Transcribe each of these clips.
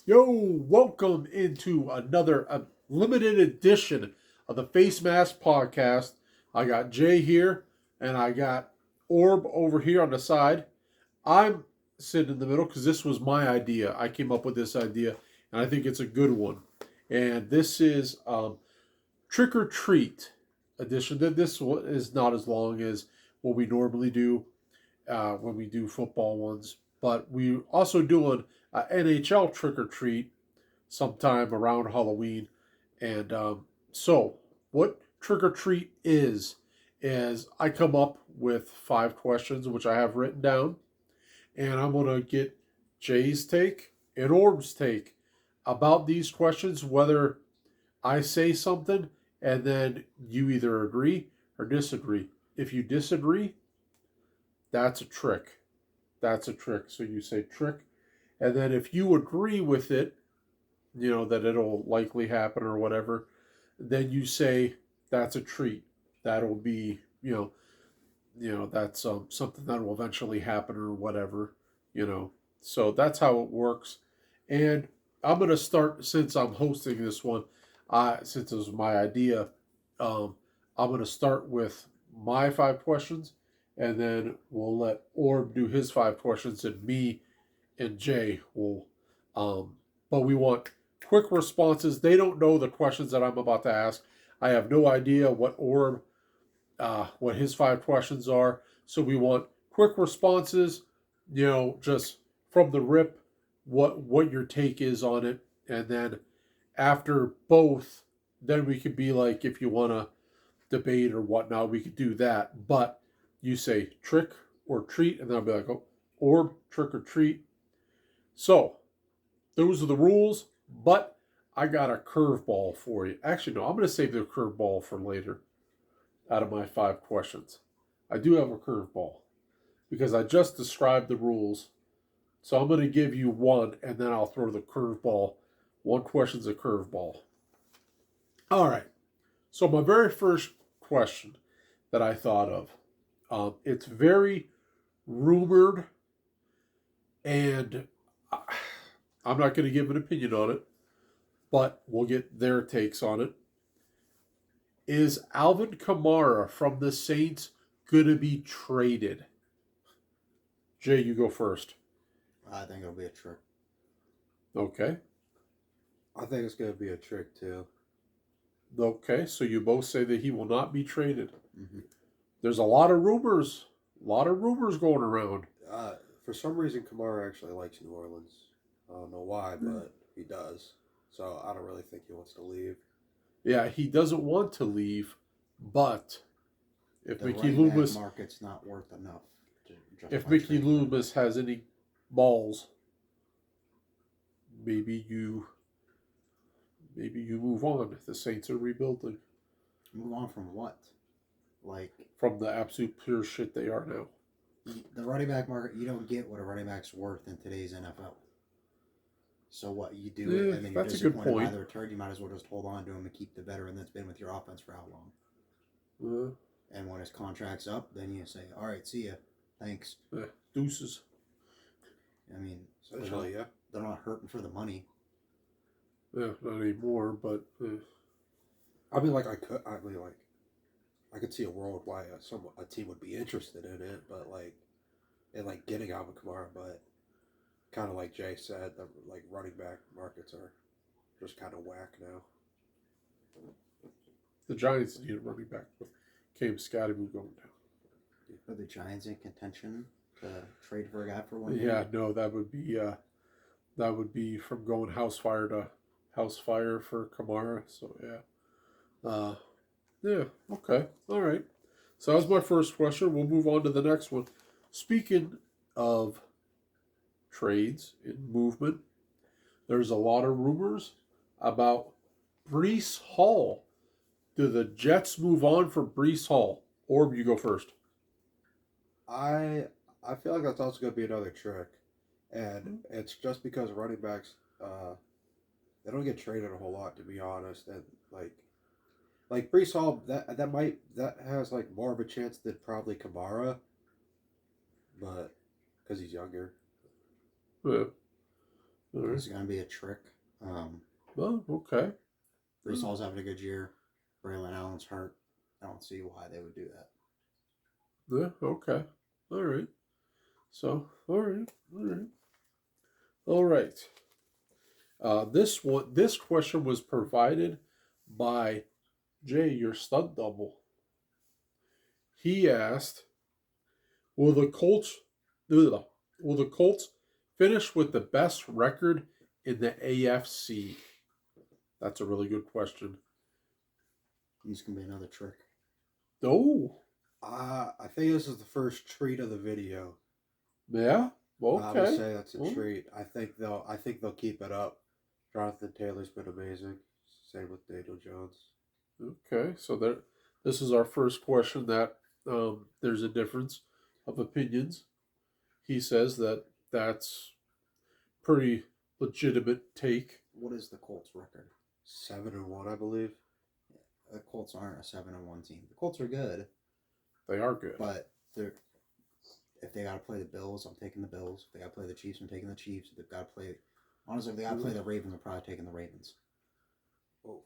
Yo, welcome into another limited edition of the Face Mask Podcast. I got Jay here, and I got Orb over here on the side. I'm sitting in the middle because this was my idea. I came up with this idea, and I think it's a good one. And this is Trick or Treat edition. This is not as long as what we normally do when we do football ones, but we also do an NHL Trick or Treat sometime around Halloween. And so, what trick or treat is I come up with 5 questions, which I have written down, and I'm going to get Jay's take and Orb's take about these questions, whether I say something and then you either agree or disagree. If you disagree, that's a trick. That's a trick. So you say trick. And then if you agree with it, that it'll likely happen or whatever, then you say that's a treat. That'll be, that's something that will eventually happen or whatever, you know. So that's how it works. And I'm gonna start since I'm hosting this one. Since it was my idea, um, I'm gonna start with my 5 questions, and then we'll let Orb do his 5 questions, and me and Jay will. But we want quick responses. They don't know the questions that I'm about to ask. I have no idea what his 5 questions are. So we want quick responses. Just from the rip, what your take is on it, and then after both, then we could be like, if you want to debate or whatnot, we could do that. But you say trick or treat, and then I'll be like, oh, or trick or treat. So those are the rules, but I got a curveball for you. Actually, no, I'm going to save the curveball for later out of my 5 questions. I do have a curveball because I just described the rules. So I'm going to give you one and then I'll throw the curveball. One question's a curveball. All right. So my very first question that I thought of, it's very rumored, and I'm not going to give an opinion on it, but we'll get their takes on it. Is Alvin Kamara from the Saints going to be traded? Jay, you go first. I think it'll be a trick. Okay. I think it's going to be a trick too. Okay, so you both say that he will not be traded. Mm-hmm. There's a lot of rumors. A lot of rumors going around. For some reason, Kamara actually likes New Orleans. I don't know why, but he does. So I don't really think he wants to leave. Yeah, he doesn't want to leave, but if The Mickey running back Loomis market's not worth enough to if justify Mickey trading him. Loomis has any balls, maybe you move on. The Saints are rebuilding Move on from what? Like from the absolute pure shit they are now. the running back market, you don't get what a running back's worth in today's NFL. So what you do it, and then you're That's a good disappointed by point. the return. You might as well just hold on to him and keep the veteran that's been with your offense for how long. And when his contract's up, then you say, "All right, see ya, thanks." Deuces. I mean, Essentially, yeah. they're not hurting for the money. Yeah, not anymore, but I mean, like I could see a world why a team would be interested in it, but and getting Alvin Kamara, but kind of like Jay said, the running back markets are just kind of whack now. the Giants need a running back with Cam Scotty going down. Are the Giants in contention to trade for a guy for 1 Yeah, year? no, that would be from going house fire to house fire for Kamara. So yeah, okay, all right. So that was my first question. We'll move on to the next one. Speaking of trades and movement, there's a lot of rumors about Brees Hall. Do the Jets move on for Brees Hall? Orb, you go first. I feel like that's also going to be another trick, and it's just because running backs they don't get traded a whole lot, to be honest, and like Brees Hall that has like more of a chance than probably Kamara, but because he's younger. Yeah. All right. It's going to be a trick. Well, okay. Brees Hall's having a good year. Braylon Allen's hurt. I don't see why they would do that. Yeah, okay. All right. So, all right. All right. All right. This question was provided by Jay, your stunt double. He asked, "Will the Colts finish with the best record in the AFC?" That's a really good question. He's going to be another trick. Oh, I think this is the first treat of the video. yeah. I would Okay. say that's a Oh. treat. I think they'll keep it up. Jonathan Taylor's been amazing. Same with Daniel Jones. Okay. So this is our first question that there's a difference of opinions. He says that that's pretty legitimate take. What is the Colts' record? 7-1, I believe. The Colts aren't a 7-1 team. The Colts are good, They are good. but if they got to play the Bills, I'm taking the Bills. If they got to play the Chiefs, I'm taking the Chiefs. If they've got to play, honestly, if they got to play the Ravens, I'm probably taking the Ravens. Oh,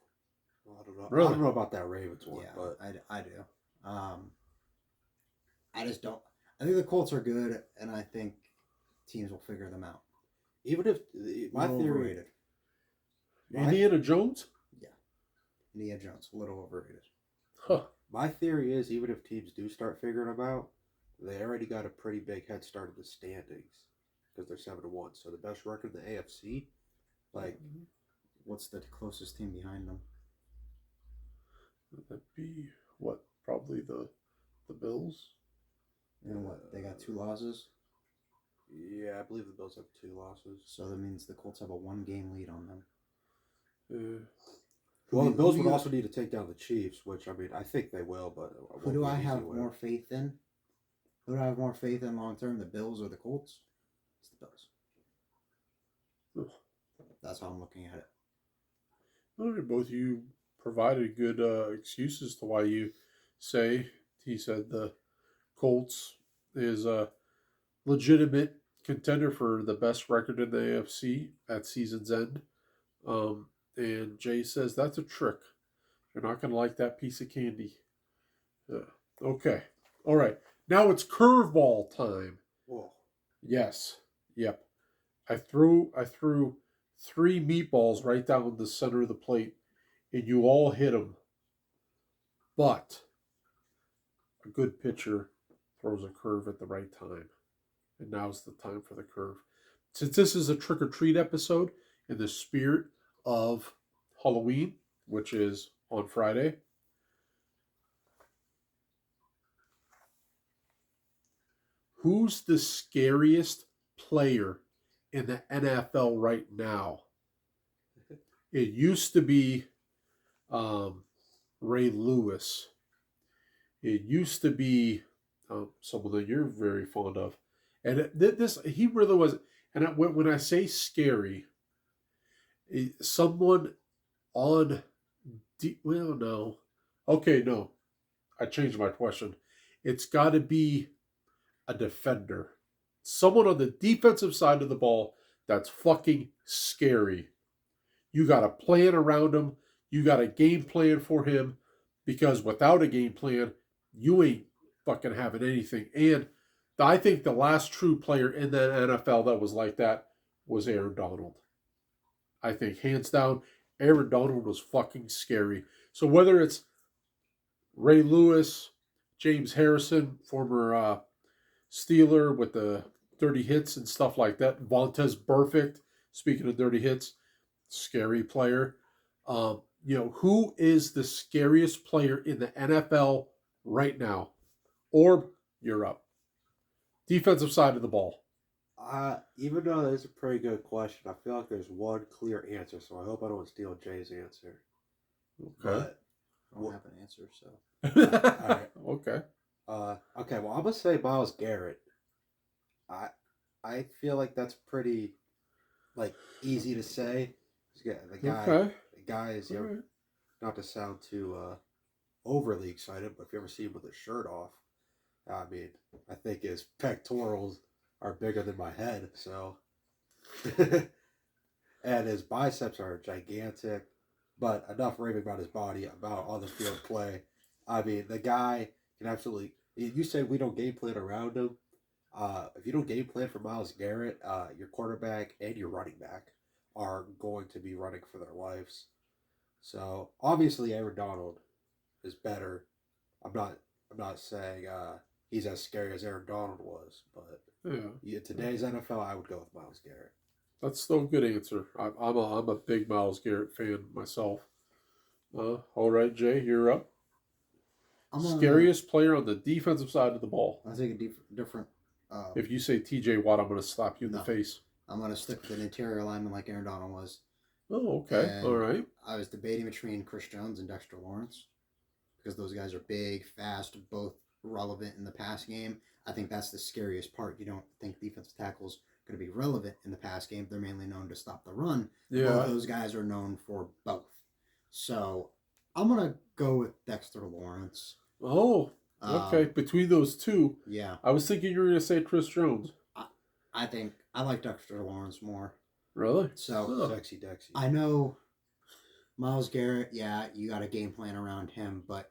well, I don't know. Really? I don't know about that Ravens one, Yeah, but I do. I just don't. I think the Colts are good, and I think teams will figure them out. even if my A little theory, overrated. Indiana Jones? Nia Jones, a little overrated. Huh. my theory is even if teams do start figuring them out, they already got a pretty big head start in the standings because they're 7-1. So the best record in the AFC, like What's the closest team behind them? Would that be what? Probably the Bills? And what? They got 2 losses, yeah, I believe the Bills have 2 losses. so that means the Colts have a 1-game lead on them. Well, the Bills Who would do you- also need to take down the Chiefs, which I mean I think they will, but it Who won't do be I an easy have win. more faith in? Who do I have more faith in long term, the Bills or the Colts? It's the Bills. Ugh. That's how I'm looking at it. All right, both of you provided good excuses to why you say. He said the Colts is a legitimate contender for the best record in the AFC at season's end. And Jay says that's a trick. You're not going to like that piece of candy. Okay. All right. Now it's curveball time. Whoa. Yes. Yep. I threw 3 meatballs right down the center of the plate, and you all hit them. But a good pitcher throws a curve at the right time, and now's the time for the curve. Since this is a trick or treat episode in the spirit of Halloween, which is on Friday, who's the scariest player in the NFL right now? It used to be Ray Lewis. It used to be someone that you're very fond of. And he really was. And when I say scary, someone on well, no. Okay, no. I changed my question. It's got to be a defender. Someone on the defensive side of the ball that's fucking scary. You got a plan around him. You got a game plan for him. Because without a game plan, you ain't fucking having anything. And I think the last true player in the NFL that was like that was Aaron Donald. I think hands down, Aaron Donald was fucking scary. So whether it's Ray Lewis, James Harrison, former Steeler with the dirty hits and stuff like that, Vontaze Burfict, speaking of dirty hits, scary player. Who is the scariest player in the NFL right now? Orb, you're up. Defensive side of the ball. Even though that is a pretty good question, I feel like there's one clear answer, so I hope I don't steal Jay's answer. Okay. But, I don't have an answer, so. all right. Okay. Okay, well, I'm gonna say Myles Garrett. I feel like that's pretty, like, easy to say. The guy is, All right. not to sound too overly excited, but if you ever see him with his shirt off, I mean, I think his pectorals are bigger than my head. So, and his biceps are gigantic. But enough raving about his body, about on the field play. I mean, the guy can absolutely. You said we don't game plan around him. If you don't game plan for Myles Garrett, your quarterback and your running back are going to be running for their lives. So obviously, Aaron Donald is better. I'm not saying he's as scary as Aaron Donald was, but in today's NFL, I would go with Myles Garrett. That's still a good answer. I'm a big Myles Garrett fan myself. All right, Jay, you're up. Scariest player on the defensive side of the ball. I'll take a different. If you say T.J. Watt, I'm going to slap you in the face. I'm going to stick with an interior lineman like Aaron Donald was. Oh, okay. And all right. I was debating between Chris Jones and Dexter Lawrence because those guys are big, fast, both relevant in the pass game. I think that's the scariest part. You don't think defensive tackles going to be relevant in the pass game. They're mainly known to stop the run. Yeah. Both those guys are known for both. So I'm going to go with Dexter Lawrence. Oh, okay. Between those two, yeah. I was thinking you were going to say Chris Jones. I think I like Dexter Lawrence more. Really? So Sexy Dexy. I know Myles Garrett, yeah, you got a game plan around him, but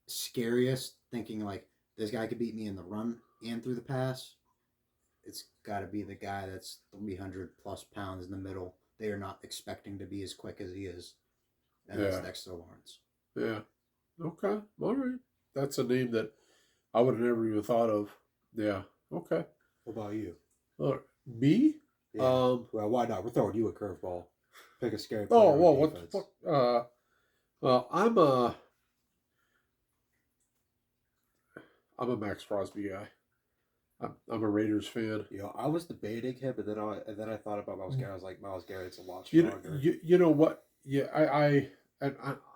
scariest, thinking like this guy could beat me in the run and through the pass, it's got to be the guy that's 300 plus pounds in the middle. They are not expecting to be as quick as he is. And that's Dexter Lawrence. Yeah. Okay. All right. That's a name that I would have never even thought of. Yeah. Okay. What about you? Me? Yeah. Well, why not? We're throwing you a curveball. Pick a scary player. Oh, well, what the fuck? Well, I'm a Max Crosby guy. I'm a Raiders fan. You know, I was debating him, and then I thought about Myles Garrett. I was like, Myles Garrett's a lot stronger. You know what? Yeah,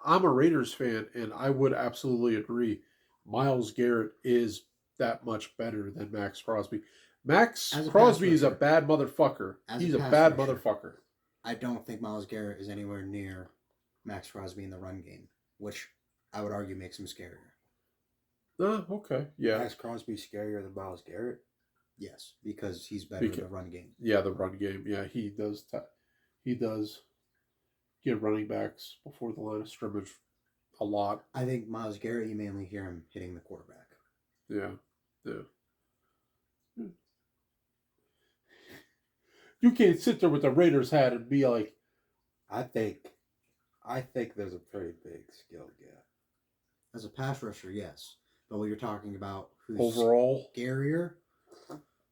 I'm a Raiders fan, and I would absolutely agree. Myles Garrett is that much better than Max Crosby. Max Crosby is a bad motherfucker. He's a bad motherfucker. I don't think Myles Garrett is anywhere near Max Crosby in the run game, which I would argue makes him scarier. Okay. Yeah. Max Crosby scarier than Myles Garrett? Yes, because he's better in the run game. Yeah, the run game. Yeah, he does. He does get running backs before the line of scrimmage a lot. I think Myles Garrett, you mainly hear him hitting the quarterback. Yeah. You can't sit there with the Raiders hat and be like, I think there's a pretty big skill gap. As a pass rusher, yes. But what you're talking about, who's overall scarier,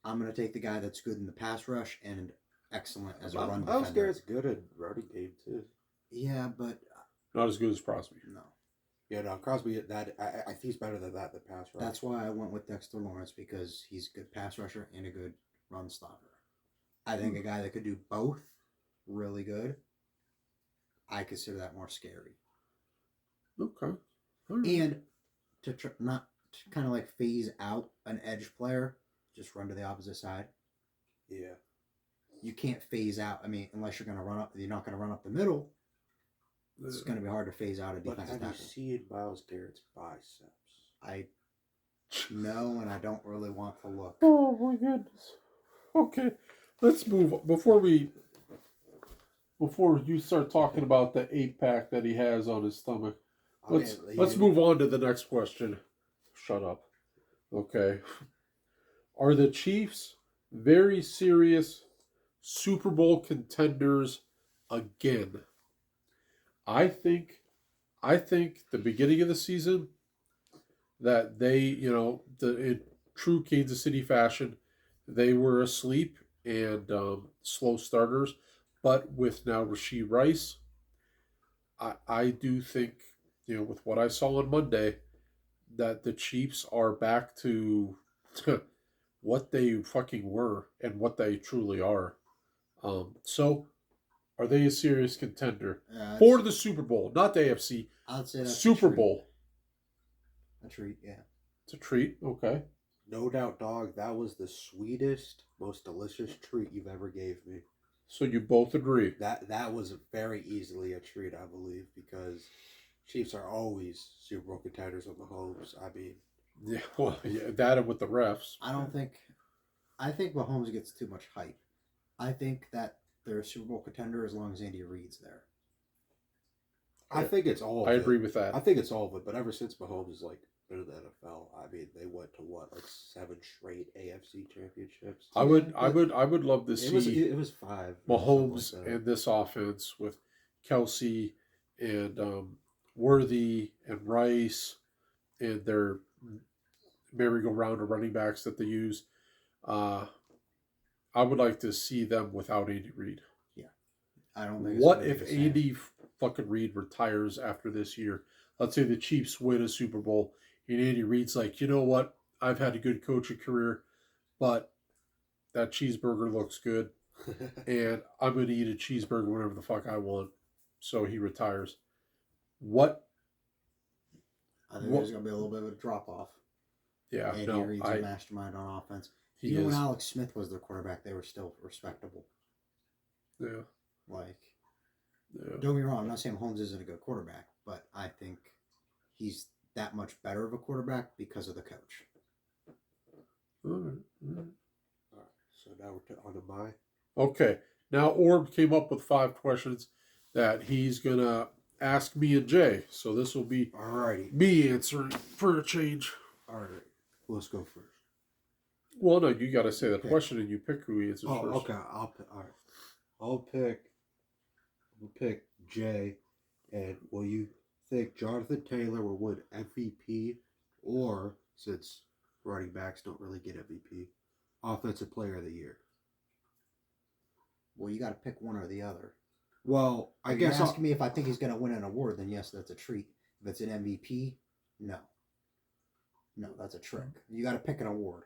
I'm going to take the guy that's good in the pass rush and excellent as a run defender. Myles Garrett's good at running game too. Yeah, but not as good as Crosby. No. Yeah, no, Crosby. I think he's better than that. The pass rush. That's why I went with Dexter Lawrence, because he's a good pass rusher and a good run stopper. I think a guy that could do both really good, I consider that more scary. Okay. And to not to kind of like phase out an edge player, just run to the opposite side. Yeah. You can't phase out. I mean, unless you're going to run up, you're not going to run up the middle. It's going to be hard to phase out a defensive tackle. But have you seen Myles Garrett's biceps? I know, and I don't really want to look. Oh my goodness. Okay, let's move before you start talking about the 8-pack that he has on his stomach. Let's move on to the next question. Shut up. Okay. Are the Chiefs very serious Super Bowl contenders again? I think the beginning of the season that they, in true Kansas City fashion, they were asleep and slow starters. But with now Rashee Rice, I do think, with what I saw on Monday, that the Chiefs are back to what they fucking were and what they truly are. So, are they a serious contender for the Super Bowl? Not the AFC. I'd say that's Super Bowl. A treat, yeah. It's a treat. Okay. No doubt, dog. That was the sweetest, most delicious treat you've ever gave me. So you both agree that was very easily a treat, I believe, because Chiefs are always Super Bowl contenders with Mahomes. I mean, yeah, well, yeah, that and with the refs. I think Mahomes gets too much hype. I think that they're a Super Bowl contender as long as Andy Reid's there. I think it's all. Of I it. agree with that. I think it's all of it. But ever since Mahomes has like been in the NFL, I mean, they went to what, like 7 straight AFC championships. I would love to see it was 5. Mahomes like that. and this offense with Kelsey and Worthy and Rice and their merry-go-round of running backs that they use. I would like to see them without Andy Reid. I don't think. What it's if gonna be the same. Andy fucking Reid retires after this year? Let's say the Chiefs win a Super Bowl, and Andy Reid's like, you know what? I've had a good coaching career, but that cheeseburger looks good, and I'm going to eat a cheeseburger whenever the fuck I want. So he retires. What? I think there's going to be a little bit of a drop off. Yeah, Andy no, Reid's a mastermind on offense. he Even is. when Alex Smith was their quarterback, they were still respectable. Yeah, Like, yeah. don't get me wrong, I'm not saying Holmes isn't a good quarterback, but I think he's that much better of a quarterback because of the coach. All right. All right, so now we're on to my. Okay, now Orb came up with 5 questions that he's going to ask me and Jay. So this will be Alrighty. me answering for a change. All right. Let's go first. Well, no, you got to say the Okay. question and you pick who answers Oh, first. okay. All right. I'll pick Jay, and will you think Jonathan Taylor will win MVP, or since running backs don't really get MVP, Offensive Player of the Year? Well, you got to pick one or the other. Well, I If you're guess asking me if I think he's going to win an award, then yes, that's a treat. If it's an MVP, no. No, that's a trick. You got to pick an award.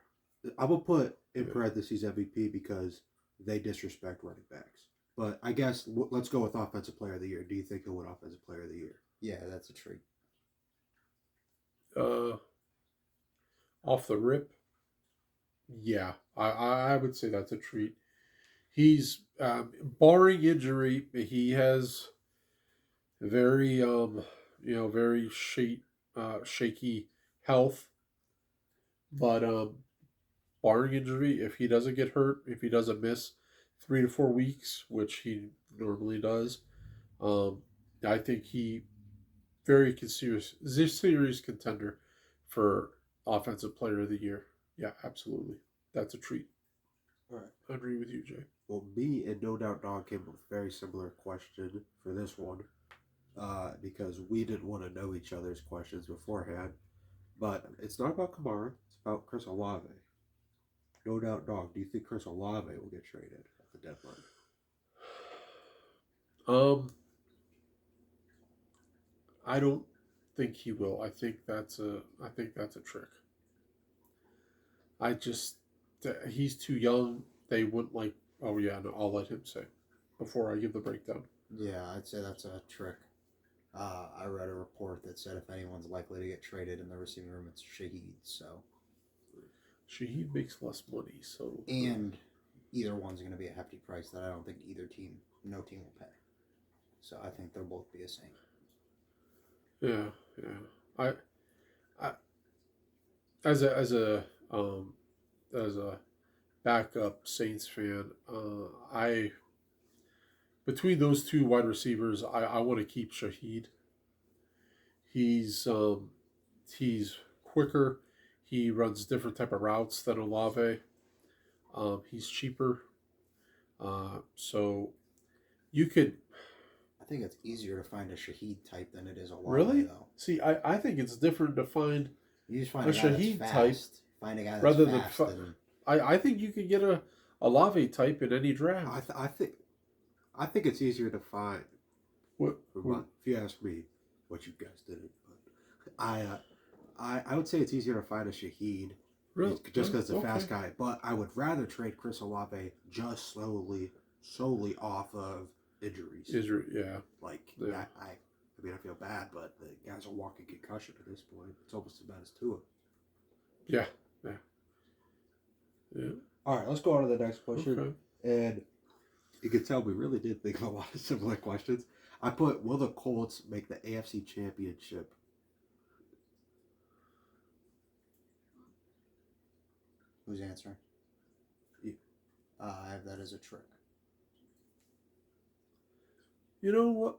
I will put in parentheses MVP because they disrespect running backs. But I guess let's go with Offensive Player of the Year. Do you think he'll win Offensive Player of the Year? Yeah, that's a treat. Off the rip, yeah, I would say that's a treat. He's barring injury, he has very very shaky health, but barring injury, if he doesn't get hurt, if he doesn't miss 3 to 4 weeks, which he normally does, I think he very serious contender for Offensive Player of the Year. Yeah, absolutely. That's a treat. All right. I agree with you, Jay. Well, me and No Doubt Dog came up with a very similar question for this one because we didn't want to know each other's questions beforehand. But it's not about Kamara. It's about Chris Olave. No Doubt Dog, do you think Chris Olave will get traded at the deadline? I don't think he will. I think that's a trick. He's too young. They wouldn't like. Oh yeah, no, I'll let him say before I give the breakdown. Yeah, I'd say that's a trick. I read a report that said if anyone's likely to get traded in the receiving room, it's Shaheed. So, Shaheed makes less money, so and either one's going to be a hefty price that I don't think no team will pay. So I think they'll both be the same. yeah. I as a backup Saints fan, between those 2 wide receivers, I want to keep Shaheed. He's quicker. He runs different type of routes than Olave. He's cheaper. So you could. I think it's easier to find a Shaheed type than it is a Olave, Really? though. See, I think it's different to find. You just find A a guy Shaheed that's type, fast. Find a guy that's rather than fast. and I think you could get a Olave type in any draft. I think it's easier to find. What? If you ask me, what you guys didn't, but I would say it's easier to find a Shaheed Really? just because it's a Okay. fast guy. But I would rather trade Chris Olave just solely off of injuries. Yeah. Like Yeah. I mean, I feel bad, but the guy's a walking concussion at this point. It's almost as bad as Tua. Yeah. All right, let's go on to the next question. Okay. And you can tell we really did think of a lot of similar questions. I put, will the Colts make the AFC Championship? Who's answering? You. I have that as a trick. You know what?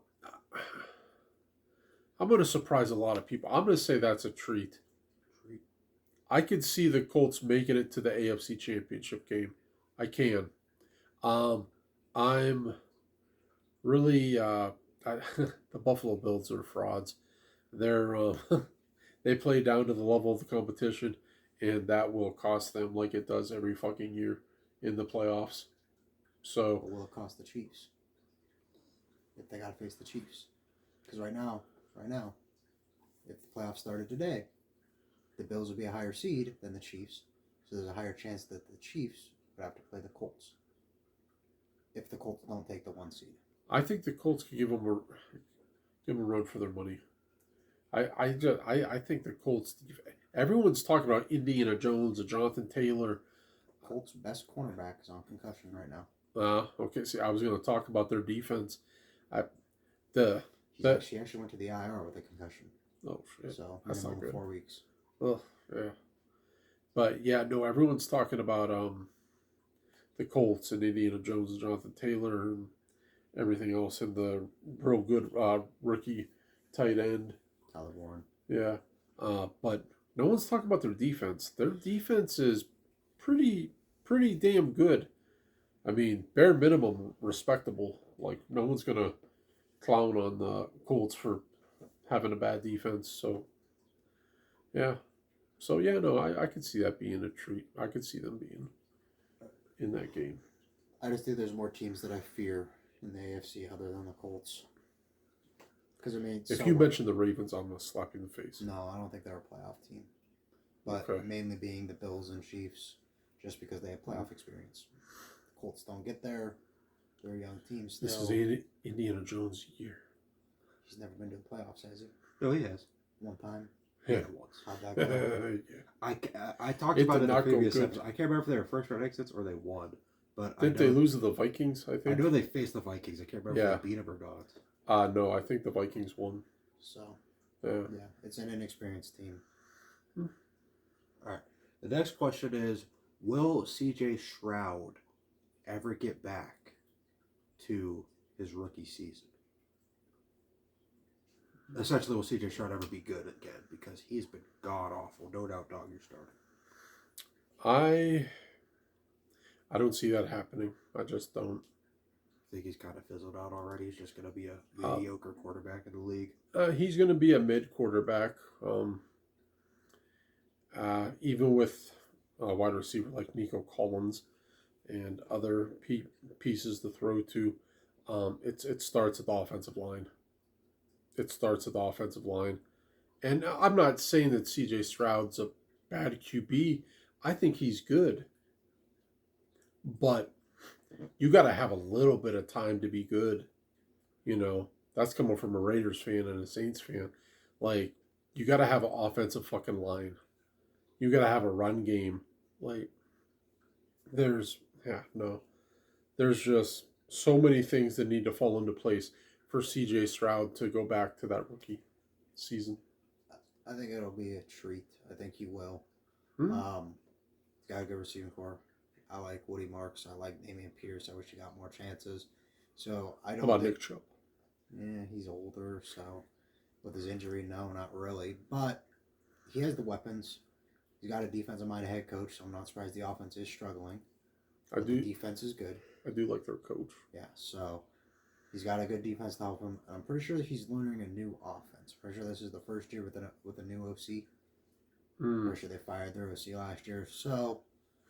I'm going to surprise a lot of people. I'm going to say that's a treat. I could see the Colts making it to the AFC Championship game. I can. Um, I'm really the Buffalo Bills are frauds. They're they play down to the level of the competition, and that will cost them like it does every fucking year in the playoffs. So What will it cost the Chiefs if they got to face the Chiefs? Because right now, if the playoffs started today, the Bills would be a higher seed than the Chiefs, so there's a higher chance that the Chiefs would have to play the Colts if the Colts don't take the 1 seed. I think the Colts could give them a run for their money. I think the Colts. Everyone's talking about Indiana Jones and Jonathan Taylor. Colts' best cornerback is on concussion right now. Okay. See, I was going to talk about their defense. He actually went to the IR with a concussion. Oh shit! So That's not minimum good. 4 weeks. Oh yeah. But yeah, no, everyone's talking about the Colts and Indiana Jones and Jonathan Taylor and everything else, and the real good rookie tight end. Tyler Warren. Yeah, but no one's talking about their defense. Their defense is pretty damn good. I mean, bare minimum respectable. Like no one's gonna clown on the Colts for having a bad defense. So yeah, no, I could see that being a treat. I could see them being in that game. I just think there's more teams that I fear in the AFC other than the Colts. Because I mean, If you mention the Ravens, I'm gonna slap you in the face. no, I don't think they're a playoff team. But Okay. mainly being the Bills and Chiefs, just because they have playoff experience. The Colts don't get there. They're a young team still. This is Indiana Jones' year. He's never been to the playoffs, has he? No, he has. One time. Yeah. Once. How'd that go? I talked It about did it in the not go previous good. episode. I can't remember if they were first round exits or they won. But Didn't they lose to the Vikings? I I think. know they faced the Vikings. I can't remember Yeah. if they beat them or not. No, I think the Vikings won. So, Yeah. yeah, it's an inexperienced team. The next question is: will CJ Stroud ever get back to his rookie season? Essentially, will CJ Stroud ever be good again? Because he's been god awful. No doubt, dog, you're starting. I don't see that happening. I just don't. I think he's kind of fizzled out already. He's just going to be a Uh, mediocre quarterback in the league. He's going to be a mid quarterback. Even with a wide receiver like Nico Collins and other pieces to throw to, it starts at the offensive line. And I'm not saying that CJ Stroud's a bad QB. I think he's good. But you got to have a little bit of time to be good. You know, that's coming from a Raiders fan and a Saints fan. Like, you got to have an offensive fucking line. You got to have a run game. Like, there's just so many things that need to fall into place for CJ Stroud to go back to that rookie season. I think it'll be a treat. I think he will. Hmm. He's got a good receiving core. I like Woody Marks. I like Damian Pierce. I wish he got more chances. So I How don't about think, Nick Chubb? Yeah, he's older, so with his injury, no, not really. But he has the weapons. He's got a defensive-minded head coach, so I'm not surprised the offense is struggling. I But the do defense is good. like their coach. Yeah, so he's got a good defense to help him. I'm pretty sure he's learning a new offense. Pretty sure this is the first year with a new OC. Hmm. Pretty sure they fired their OC last year. So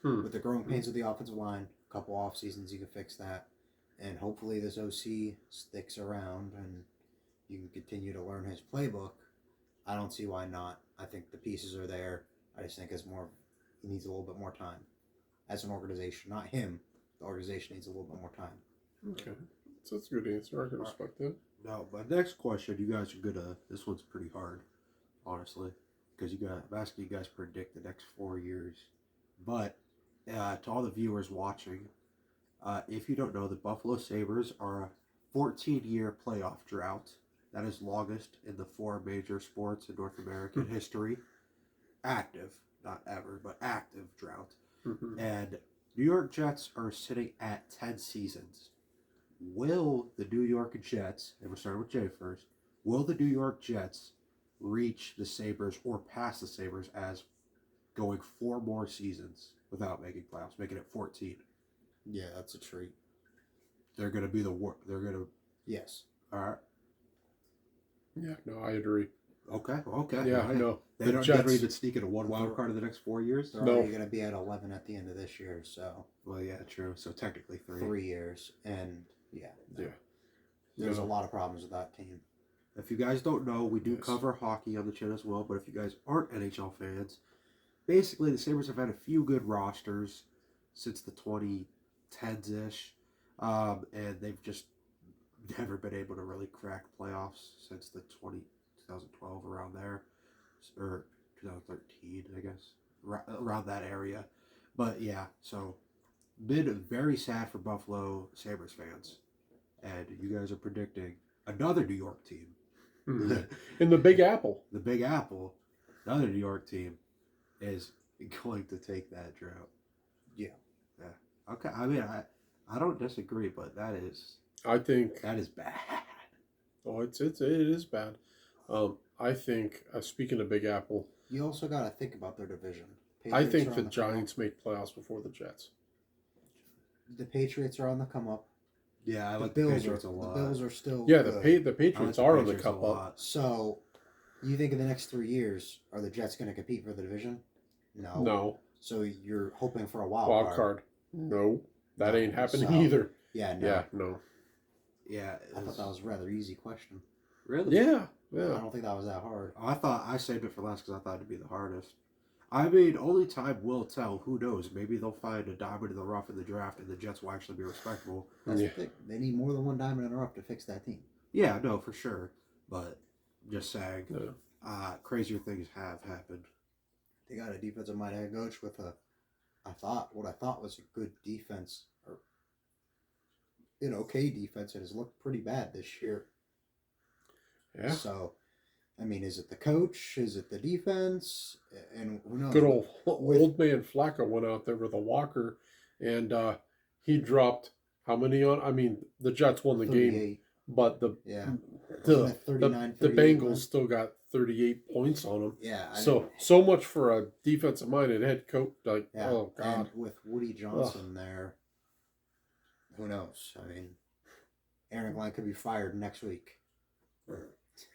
Hmm. with the growing pains of the offensive line, a couple off seasons, you can fix that. And hopefully this OC sticks around and you can continue to learn his playbook. I don't see why not. I think the pieces are there. I just think he needs a little bit more time as an organization. Not him. The organization needs a little bit more time. Okay. So that's a good answer. I can respect that. Now, my next question, you guys are gonna. This one's pretty hard, honestly, because I'm asking you guys to predict the next 4 years. But to all the viewers watching, if you don't know, the Buffalo Sabres are a 14-year playoff drought. That is longest in the 4 major sports in North American history. Active, not ever, but active drought. Mhm. And New York Jets are sitting at 10 seasons will the New York Jets, and we're starting with Jay first, will the New York Jets reach the Sabres or pass the Sabres as going 4 more seasons without making playoffs, making it 14? Yeah, that's a treat. They're going to be they're going to, Yes. all right. Yeah, no, I agree. Okay. Yeah, All right. no. They The don't Jets, even sneak into one wild card in the next 4 years. They're No. already going to be at 11 at the end of this year, so Well, yeah, true. So technically 3. 3 years, and yeah, no. Yeah. There's No. a lot of problems with that team. If you guys don't know, we do Yes. cover hockey on the channel as well. But if you guys aren't NHL fans, basically the Sabres have had a few good rosters since the 2010s ish, and they've just never been able to really crack playoffs since the 2012 around there, or 2013, I guess, around that area. But yeah, so been very sad for Buffalo Sabres fans, and you guys are predicting another New York team. in the Big Apple. The Big Apple, another New York team, is going to take that drought. Yeah. Okay, I mean, I don't disagree, but that is I think. bad. Oh, it is bad. I think. Speaking of Big Apple, You also got to think about their division. I Patriots think are the on Giants make playoffs before the Jets. the Patriots are on the come up. Yeah, I The like the Bills Patriots are, a lot. The Bills are still Yeah, good. the Patriots I like are on the Patriots a cup up. lot. So, you think in the next 3 years are the Jets going to compete for the division? No. No So you're hoping for a wild card. No, that No, ain't happening so- either. Yeah, no. Yeah, no. Yeah, I thought that was a rather easy question. really. Yeah, I yeah. don't think that was that hard. I thought I saved it for last because I thought it'd be the hardest. I mean, only time will tell. Who knows? Maybe they'll find a diamond in the rough in the draft, and the Jets will actually be respectable. That's Yeah. the thing. They need more than one diamond in the rough to fix that team. Yeah, no, for sure. But just saying, Yeah. crazier things have happened. They got a defensive minded head coach with what I thought was a good defense, or an okay defense, and has looked pretty bad this year. Yeah. So, I mean, is it the coach? Is it the defense? And who knows? Good old man Flacco went out there with a walker, and he dropped how many on? I mean, the Jets won the game, 38. but the Yeah. the, Wasn't it 39, the 38 Bengals win? still got 38 points on them. Yeah. So much for a defensive minded head coach. Like, Yeah. oh god, And with Woody Johnson there, who knows? I mean, Aaron Glenn could be fired next week.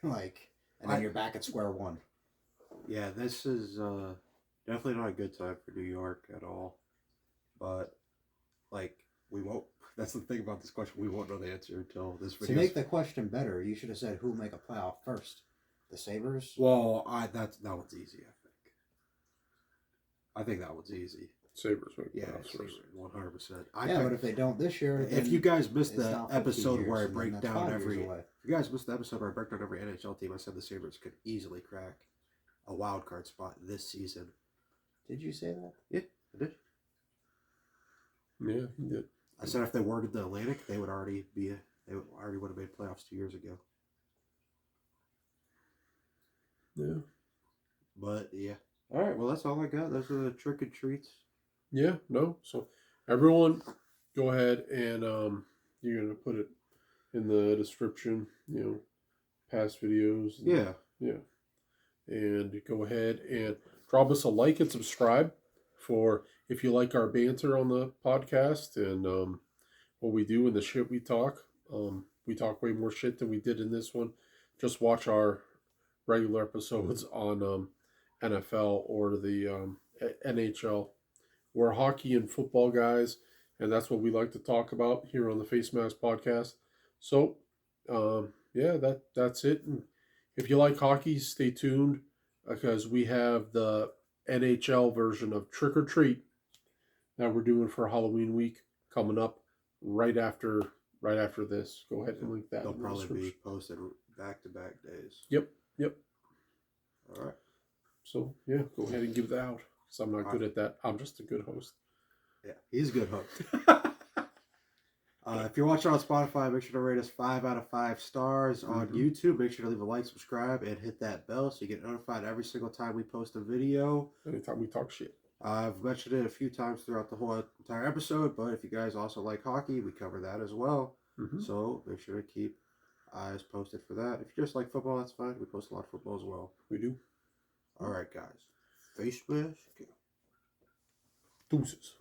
Like, and then you're back at square one. Yeah, this is definitely not a good time for New York at all. But, like, we won't. That's the thing about this question. We won't know the answer until this To video. make the question better, you should have said who make a playoff first. The Sabres? Well, that one's easy. I think that one's easy. Sabres make Yeah, playoffs first. 100%. Yeah, but if they don't this year, If then you guys missed it's the not for 2 episode years, where I and then break that's down 5 years every, away. if you guys missed the episode where I break down every NHL team, I said the Sabres could easily crack a wild card spot this season. Did you say that? Yeah, I did. Yeah, he did. I said if they weren't in the Atlantic, they would already would have made playoffs 2 years ago. Yeah. But yeah. All right. Well, that's all I got. Those are the trick and treats. Yeah, no. So everyone go ahead and you're gonna put it in the description, past videos. Yeah. Yeah. And go ahead and drop us a like and subscribe for if you like our banter on the podcast and what we do and the shit we talk. We talk way more shit than we did in this one. Just watch our regular episodes on NFL or the NHL. We're hockey and football guys, and that's what we like to talk about here on the Face Mask Podcast. So, yeah, that's it. And if you like hockey, stay tuned because we have the NHL version of Trick or Treat that we're doing for Halloween week coming up right after this. Go ahead and link that. They'll in the probably be description. posted back-to-back days. Yep. All right. So yeah, go ahead and give that out. Because I'm not good at that. I'm just a good host. Yeah, he's a good host. If you're watching on Spotify, make sure to rate us 5 out of 5 stars. On YouTube, make sure to leave a like, subscribe, and hit that bell so you get notified every single time we post a video. Anytime we talk shit. I've mentioned it a few times throughout the whole entire episode, but if you guys also like hockey, we cover that as well. Mhm. So make sure to keep eyes posted for that. If you just like football, that's fine. We post a lot of football as well. We do. All right, guys. Face mask. Deuces.